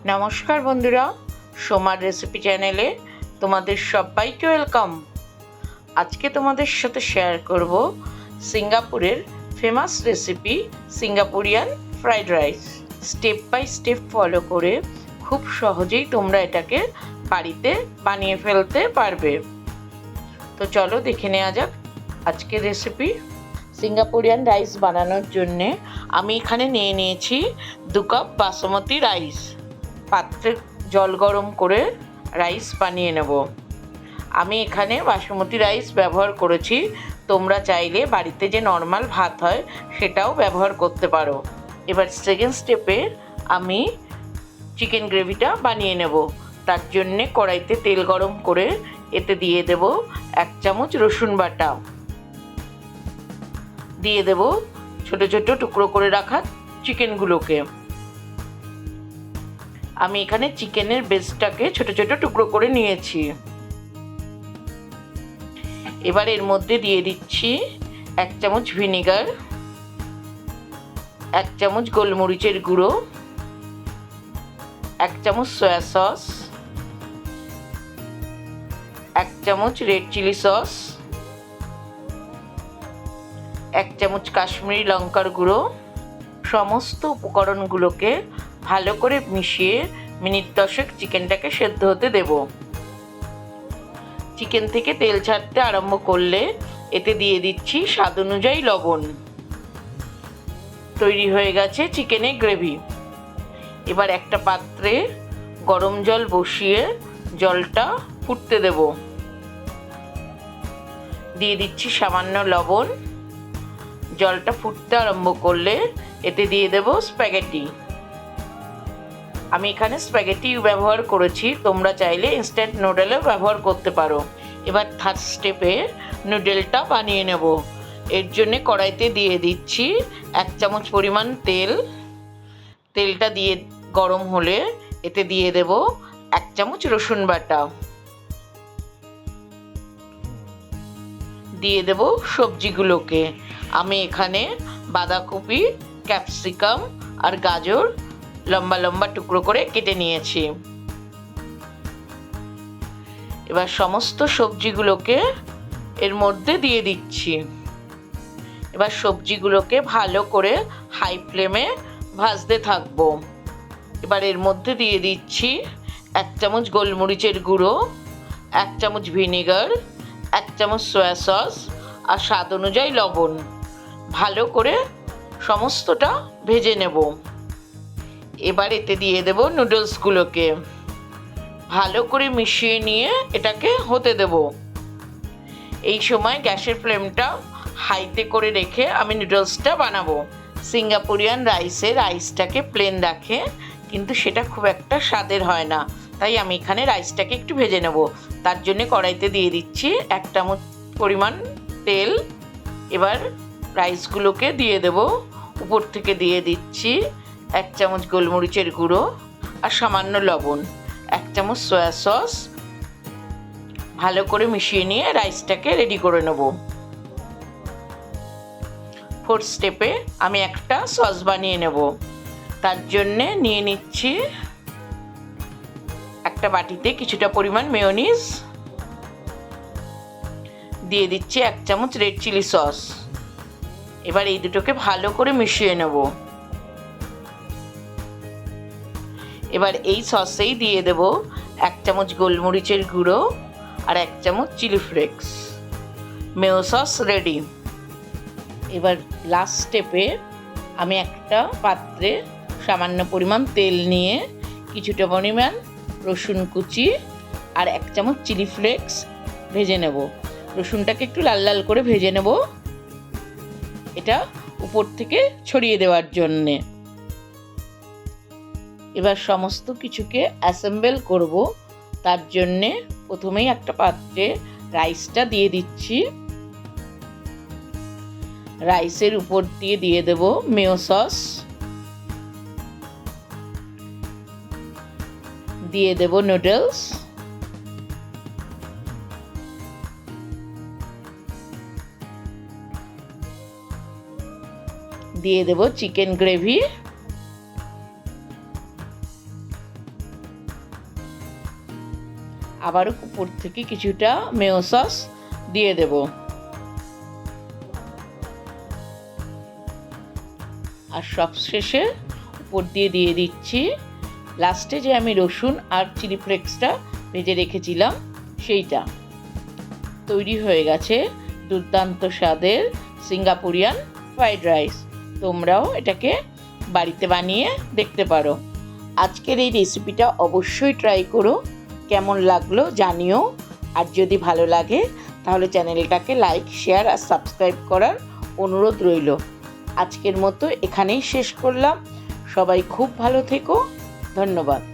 নমস্কার বন্ধুরা, সোমার রেসিপি চ্যানেলে তোমাদের সবাইকে ওয়েলকাম। আজকে তোমাদের সাথে শেয়ার করব সিঙ্গাপুরের famous recipe Singaporean fried rice. Step by step follow করে খুব সহজেই তোমরা এটাকে বাড়িতে বানিয়ে ফেলতে পারবে। তো চলো দেখে নেওয়া যাক আজকের রেসিপি। সিঙ্গাপুরিয়ান রাইস বানানোর জন্যে আমি এখানে নিয়ে নিয়েছি 2 কাপ বাসমতি রাইস। পাত্রে জল গরম করে রাইস বানিয়ে নেব। আমি এখানে বাসমতি রাইস ব্যবহার করেছি, তোমরা চাইলে বাড়িতে যে নর্মাল ভাত হয় সেটাও ব্যবহার করতে পারো। এবার সেকেন্ড স্টেপে আমি চিকেন গ্রেভিটা বানিয়ে নেব। তার জন্যে কড়াইতে তেল গরম করে এতে দিয়ে দেব 1 চামচ রসুন বাটা, দিয়ে দেব ছোট ছোট টুকরো করে রাখা চিকেনগুলোকে। আমি এখানে চিকেনের বেসটাকে ছোট ছোট টুকরো করে নিয়েছি। এবার এর মধ্যে দিয়ে দিচ্ছি 1 চামচ ভিনেগার, 1 চামচ গোলমরিচের গুঁড়ো, 1 চামচ সয়া সস, 1 চামচ রেড চিলি সস, 1 চামচ কাশ্মীরি লঙ্কার গুঁড়ো। সমস্ত উপকরণগুলোকে ভালো করে মিশিয়ে মিনিট 10 চিকেনটাকে সেদ্ধ হতে দেব। চিকেন থেকে তেল ছাড়তে আরম্ভ করলে এতে দিয়ে দিচ্ছি স্বাদ অনুযায়ী লবণ। তৈরি হয়ে গেছে চিকেনের গ্রেভি। এবার একটা পাত্রে গরম জল বসিয়ে জলটা ফুটতে দেব। দিয়ে দিচ্ছি সামান্য লবণ। জলটা ফুটতে আরম্ভ করলে এতে দিয়ে দেব স্প্যাগেটি। আমি এখানে স্প্যাগেটি ব্যবহার করেছি, তোমরা চাইলে ইনস্ট্যান্ট নুডলও ব্যবহার করতে পারো। এবার থার্ড স্টেপে নুডলটা বানিয়ে নেব। এর জন্য কড়াইতে দিয়ে দিচ্ছি 1 চামচ পরিমাণ তেল। তেলটা দিয়ে গরম হলে এতে দিয়ে দেব 1 চামচ রসুন বাটা, দিয়ে দেব সবজিগুলোকে। আমি এখানে বাঁধাকপি, ক্যাপসিকাম আর গাজর লম্বা লম্বা টুকরো করে কেটে নিয়েছি। এবার সমস্ত সবজিগুলোকে এর মধ্যে দিয়ে দিচ্ছি। এবার সবজিগুলোকে ভালো করে হাই ফ্লেমে ভাজতে থাকবো। এবার এর মধ্যে দিয়ে দিচ্ছি 1 চামচ গোলমরিচের গুঁড়ো, 1 চামচ ভিনেগার, 1 চামচ সয়া সস আর স্বাদ অনুযায়ী লবণ। ভালো করে সমস্তটা ভেজে নেব। এবার এতে দিয়ে দেব নুডলসগুলোকে। ভালো করে মিশিয়ে নিয়ে এটাকে হতে দেব। এই সময় গ্যাসের ফ্লেমটা হাইতে করে রেখে আমি নুডলসটা বানাবো। সিঙ্গাপুরিয়ান রাইসটাকে প্লেন রাখে, কিন্তু সেটা খুব একটা স্বাদের হয় না, তাই আমি এখানে রাইসটাকে একটু ভেজে নেব। তার জন্য কড়াইতে দিয়ে দিচ্ছি 1 চামচ পরিমাণ তেল। এবার রাইসগুলোকে দিয়ে দেব। উপর থেকে দিয়ে দিচ্ছি 1 চামচ গোলমরিচের গুঁড়ো আর সামান্য লবণ, 1 চামচ সয়া সস। ভালো করে মিশিয়ে নিয়ে রাইসটাকে রেডি করে নেব। ফোর্থ স্টেপে আমি একটা সস বানিয়ে নেব। তার জন্যে নিয়ে নিচ্ছি একটা বাটিতে কিছুটা পরিমাণ মেয়োনিজ, দিয়ে দিচ্ছি 1 চামচ রেড চিলি সস। এবার এই দুটোকে ভালো করে মিশিয়ে নেব। এবার এই সসেই দিয়ে দেব 1 চামচ গোলমরিচের গুঁড়ো আর 1 চামচ chilli flakes. Mayo sauce ready. এবার লাস্ট স্টেপে আমি একটা পাত্রে সামান্য পরিমাণ তেল নিয়ে কিছুটা পরিমাণ রসুন কুচি আর 1 চামচ চিলি ফ্লেক্স ভেজে নেব। রসুনটাকে একটু লাল লাল করে ভেজে নেব, এটা উপর থেকে ছড়িয়ে দেওয়ার জন্যে। এবার সমস্ত কিছুকে অ্যাসেম্বল করব। তার জন্যে প্রথমেই একটা পাত্রে রাইসটা দিয়ে দিচ্ছি। রাইসের উপর দিয়ে দেব মেয়ো সস, দিয়ে দেব নুডলস, দিয়ে দেব চিকেন গ্রেভি, আবারও উপর থেকে কিছুটা মেয়ো সস দিয়ে দেব। আর সবশেষে উপর দিয়ে দিচ্ছি লাস্টে যে আমি রসুন আর চিলি ফ্লেক্সটা ভেজে রেখেছিলাম সেইটা। তৈরি হয়ে গেছে দুর্দান্ত স্বাদের সিঙ্গাপুরিয়ান ফ্রাইড রাইস। তোমরাও এটাকে বাড়িতে বানিয়ে দেখতে পারো। আজকের এই রেসিপিটা অবশ্যই ট্রাই করো, কেমন লাগলো জানিও। আর যদি ভালো লাগে তাহলে চ্যানেলটাকে লাইক, শেয়ার আর সাবস্ক্রাইব করার অনুরোধ রইল। আজকের মতো এখানেই শেষ করলাম। সবাই খুব ভালো থেকো। ধন্যবাদ।